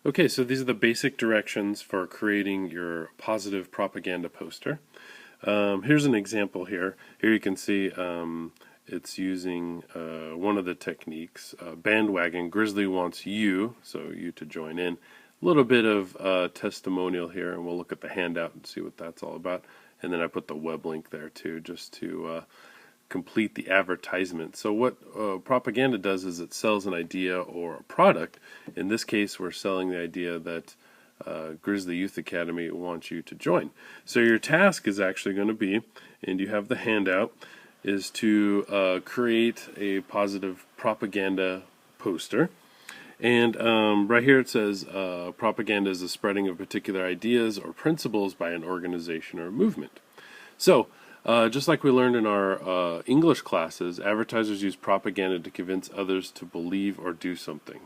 Okay, so these are the basic directions for creating your positive propaganda poster. Here's an example here. Here you can see it's using one of the techniques, bandwagon. Grizzly wants you, so you to join in. A little bit of testimonial here, and we'll look at the handout and see what that's all about. And then I put the web link there too, just to complete the advertisement. So what propaganda does is it sells an idea or a product. In this case, we're selling the idea that Grizzly Youth Academy wants you to join. So your task is actually going to be, and you have the handout, is to create a positive propaganda poster. And right here it says propaganda is the spreading of particular ideas or principles by an organization or movement. So just like we learned in our English classes, advertisers use propaganda to convince others to believe or do something.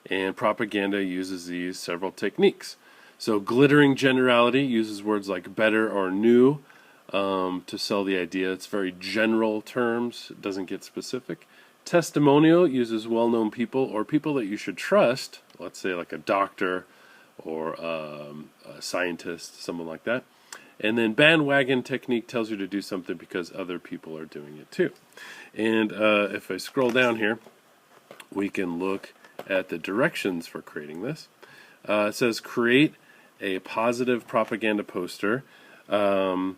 And propaganda uses these several techniques. So glittering generality uses words like better or new to sell the idea. It's very general terms. It doesn't get specific. Testimonial uses well-known people or people that you should trust. Let's say like a doctor or a scientist, someone like that. And then bandwagon technique tells you to do something because other people are doing it too. And if I scroll down here, we can look at the directions for creating this. It says create a positive propaganda poster to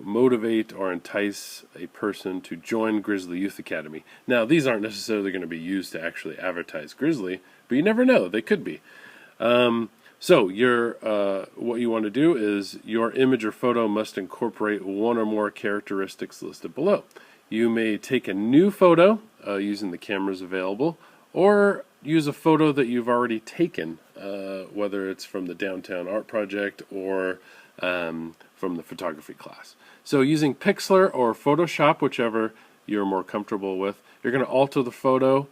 motivate or entice a person to join Grizzly Youth Academy. Now, these aren't necessarily going to be used to actually advertise Grizzly, but you never know, they could be. So what you want to do is your image or photo must incorporate one or more characteristics listed below. You may take a new photo using the cameras available, or use a photo that you've already taken, whether it's from the Downtown Art Project or from the photography class. So using Pixlr or Photoshop, whichever you're more comfortable with, you're going to alter the photo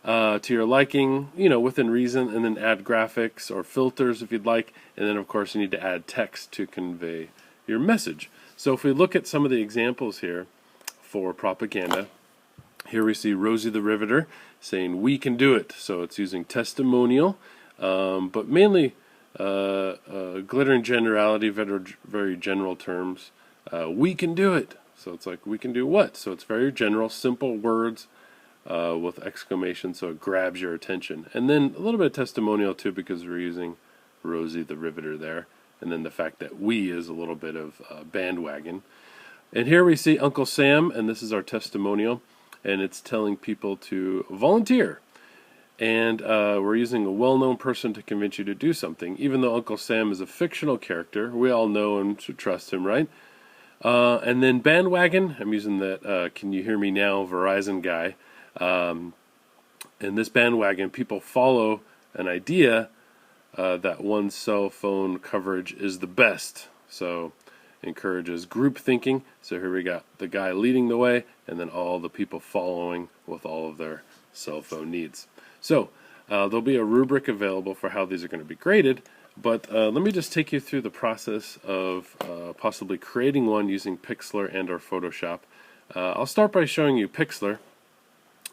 to your liking, within reason, and then add graphics or filters if you'd like, and then of course you need to add text to convey your message. So if we look at some of the examples here for propaganda, here we see Rosie the Riveter saying we can do it. So it's using testimonial, but mainly glittering generality, very general terms. We can do it. So it's like, we can do what? So it's very general, simple words with exclamation, so it grabs your attention. And then a little bit of testimonial too, because we're using Rosie the Riveter there. And then the fact that we is a little bit of bandwagon. And here we see Uncle Sam, and this is our testimonial, and it's telling people to volunteer. And we're using a well-known person to convince you to do something. Even though Uncle Sam is a fictional character, we all know and should trust him, right? And then bandwagon, I'm using that Can You Hear Me Now Verizon guy. In this bandwagon, people follow an idea that one's cell phone coverage is the best. So encourages group thinking. So here we got the guy leading the way, and then all the people following with all of their cell phone needs. So there'll be a rubric available for how these are going to be graded, but let me just take you through the process of possibly creating one using Pixlr and or Photoshop. I'll start by showing you Pixlr,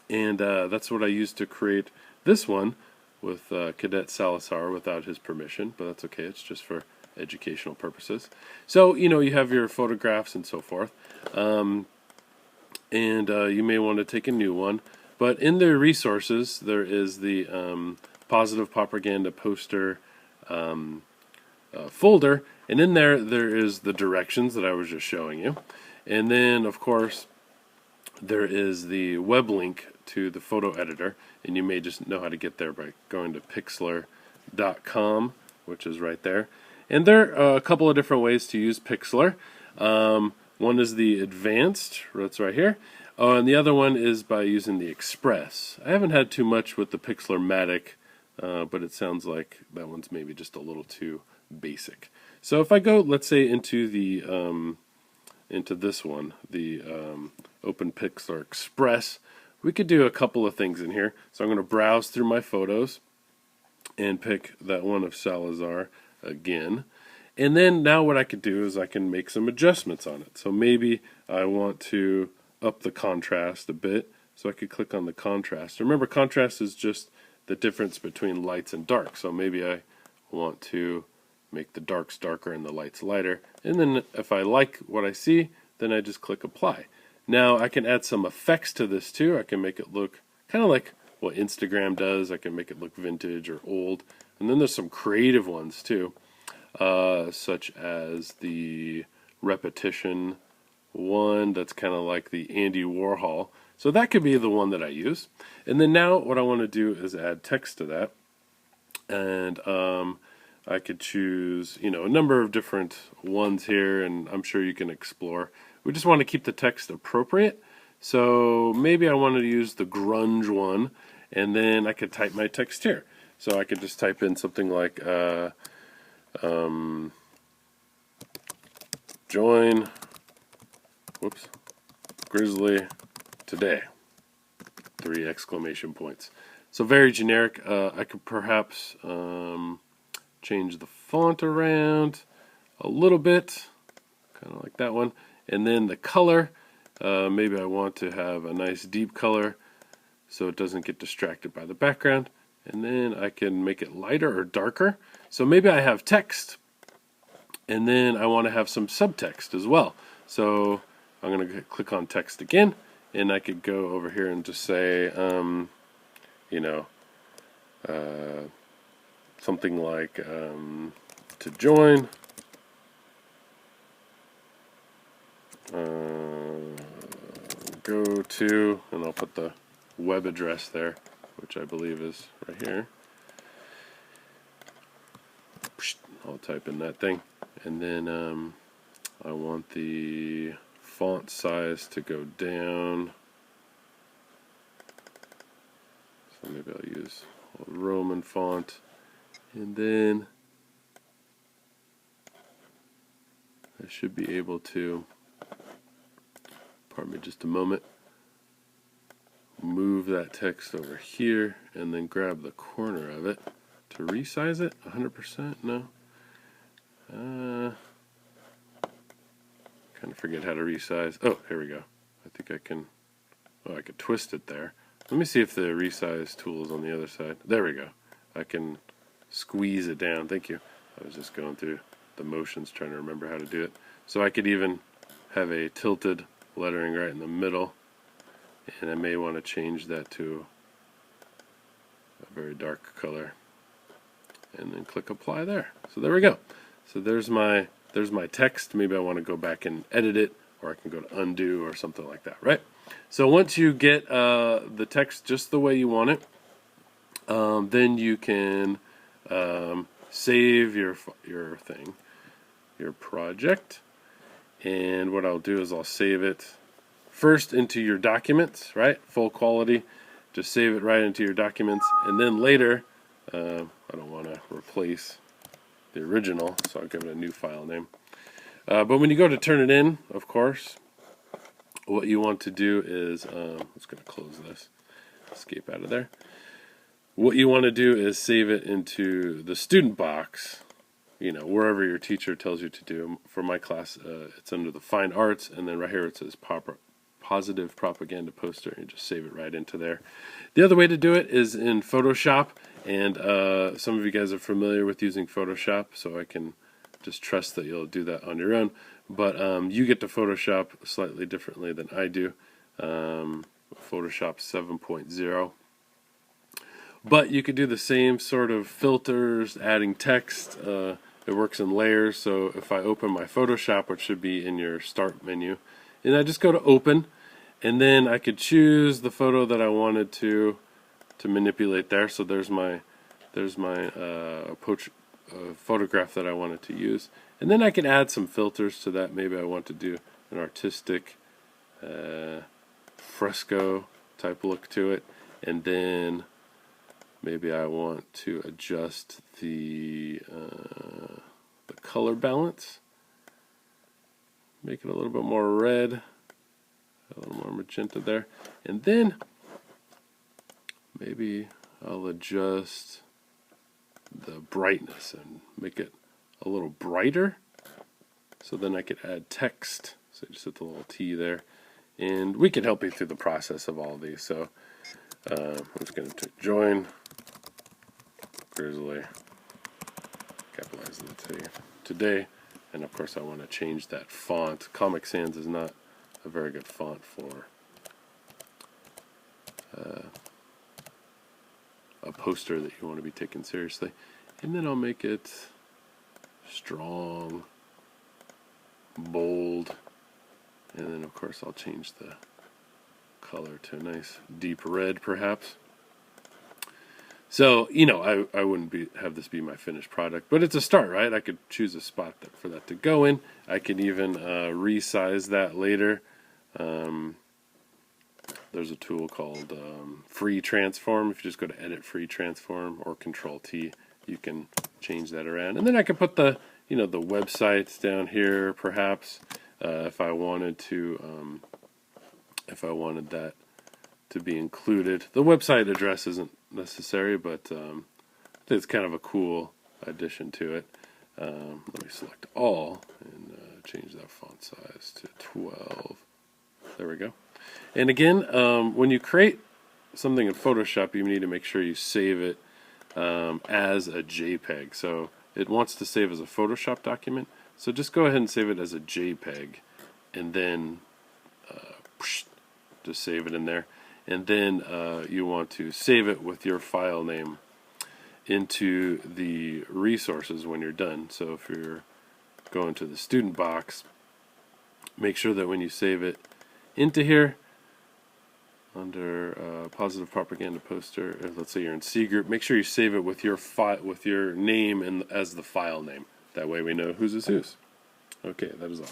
and that's what I used to create this one with Cadet Salazar without his permission, but that's okay, it's just for educational purposes. So, you have your photographs and so forth, and you may want to take a new one. But in the resources, there is the positive propaganda poster folder, and in there is the directions that I was just showing you. And then, of course, there is the web link to the photo editor, and you may just know how to get there by going to pixlr.com, which is right there. And there are a couple of different ways to use Pixlr. One is the advanced, that's right here. And the other one is by using the Express. I haven't had too much with the Pixlr-matic, but it sounds like that one's maybe just a little too basic. So if I go, let's say, into this one, the Open Pixlr Express, we could do a couple of things in here. So I'm going to browse through my photos and pick that one of Salazar again. And then now what I could do is I can make some adjustments on it. So maybe I want to up the contrast a bit, so I could click on the contrast. Remember, contrast is just the difference between lights and dark. So maybe I want to make the darks darker and the lights lighter. And then if I like what I see, then I just click apply. Now I can add some effects to this too. I can make it look kind of like what Instagram does. I can make it look vintage or old. And then there's some creative ones too, such as the repetition one that's kind of like the Andy Warhol. So that could be the one that I use. And then now what I want to do is add text to that. And I could choose, a number of different ones here, and I'm sure you can explore. We just want to keep the text appropriate. So maybe I wanted to use the grunge one, and then I could type my text here. So I could just type in something like join Grizzly today, 3 exclamation points. So very generic. I could perhaps change the font around a little bit, kind of like that one. And then the color, maybe I want to have a nice deep color so it doesn't get distracted by the background. And then I can make it lighter or darker. So maybe I have text, and then I want to have some subtext as well. So I'm going to click on text again, and I could go over here and just say, something like to join go to, and I'll put the web address there, which I believe is right here. I'll type in that thing, and then I want the font size to go down, so maybe I'll use a Roman font, and then I should be able to, pardon me just a moment, move that text over here and then grab the corner of it to resize it 100%. No, kind of forget how to resize. Oh, here we go. I think I can. Oh, I could twist it there. Let me see if the resize tool is on the other side. There we go. I can squeeze it down. Thank you. I was just going through the motions trying to remember how to do it. So I could even have a tilted lettering right in the middle, and I may want to change that to a very dark color, and then click apply there. So there we go. So there's my text. Maybe I want to go back and edit it, or I can go to undo or something like that, right? So once you get the text just the way you want it, then you can save your thing, your project. And what I'll do is I'll save it first into your documents, right? Full quality. Just save it right into your documents, and then later, I don't want to replace the original, so I'll give it a new file name. But when you go to turn it in, of course, what you want to do is, I'm just going to close this, escape out of there. What you want to do is save it into the student box, wherever your teacher tells you to do. For my class, it's under the Fine Arts, and then right here it says Positive Propaganda Poster, and you just save it right into there. The other way to do it is in Photoshop, and some of you guys are familiar with using Photoshop, so I can just trust that you'll do that on your own. But you get to Photoshop slightly differently than I do. Photoshop 7.0. But you could do the same sort of filters, adding text. It works in layers, so if I open my Photoshop, which should be in your Start menu, and I just go to Open, and then I could choose the photo that I wanted to manipulate there. So there's my photograph that I wanted to use, and then I can add some filters to that. Maybe I want to do an artistic fresco type look to it, and then maybe I want to adjust the color balance, make it a little bit more red, a little more magenta there, and then maybe I'll adjust the brightness and make it a little brighter, so then I could add text. So just hit the little T there, and we can help you through the process of all these. So I'm just going to join let's say today, and of course I want to change that font. Comic Sans is not a very good font for a poster that you want to be taken seriously. And then I'll make it strong, bold, and then of course I'll change the color to a nice deep red perhaps. So, you know, I wouldn't have this be my finished product, but it's a start, right? I could choose a spot for that to go in. I could even resize that later. There's a tool called Free Transform. If you just go to Edit Free Transform or Control T, you can change that around. And then I could put the, you know, the websites down here, perhaps, if I wanted to, if I wanted that to be included. The website address isn't necessary, but I think it's kind of a cool addition to it. Let me select all and change that font size to 12. There we go. And again, when you create something in Photoshop, you need to make sure you save it as a JPEG. So it wants to save as a Photoshop document. So just go ahead and save it as a JPEG, and then just save it in there. And then you want to save it with your file name into the resources when you're done. So if you're going to the student box, make sure that when you save it into here, under positive propaganda poster, let's say you're in C group, make sure you save it with your name and as the file name. That way we know whose is whose. Okay, that is all.